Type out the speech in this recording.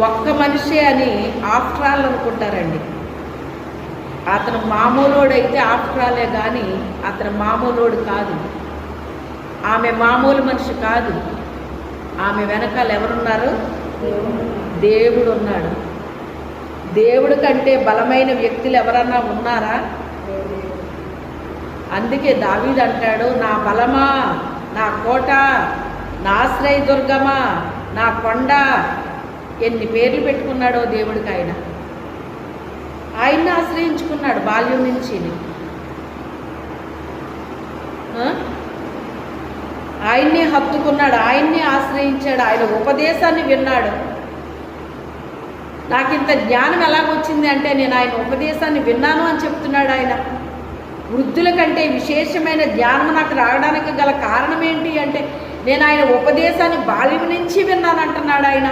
ఒక్క మనిషే అని ఆఫ్టర్ ఆల్ అనుకుంటారండి. అతను మామూలోడైతే ఆఫ్టర్ ఆలే కానీ అతను మామూలోడు కాదు. ఆమె మామూలు మనిషి కాదు. ఆమె వెనకాల ఎవరున్నారు? దేవుడు ఉన్నాడు. దేవుడి కంటే బలమైన వ్యక్తులు ఎవరన్నా ఉన్నారా? అందుకే దావీదు అంటాడు, నా బలమా, నా కోట, నా ఆశ్రయదుర్గమా, నా కొండ. ఎన్ని పేర్లు పెట్టుకున్నాడో దేవుడికి. ఆయన్ని ఆశ్రయించుకున్నాడు బాల్యం నుంచి. ఆయన్ని హత్తుకున్నాడు, ఆయన్ని ఆశ్రయించాడు, ఆయన ఉపదేశాన్ని విన్నాడు. నాకు ఇంత జ్ఞానం ఎలాగొచ్చింది అంటే నేను ఆయన ఉపదేశాన్ని విన్నాను అని చెప్తున్నాడు ఆయన. వృద్ధుల కంటే విశేషమైన జ్ఞానం నాకు రావడానికి గల కారణం ఏంటి అంటే నేను ఆయన ఉపదేశాన్ని బాల్యం నుంచి విన్నాను అంటున్నాడు ఆయన.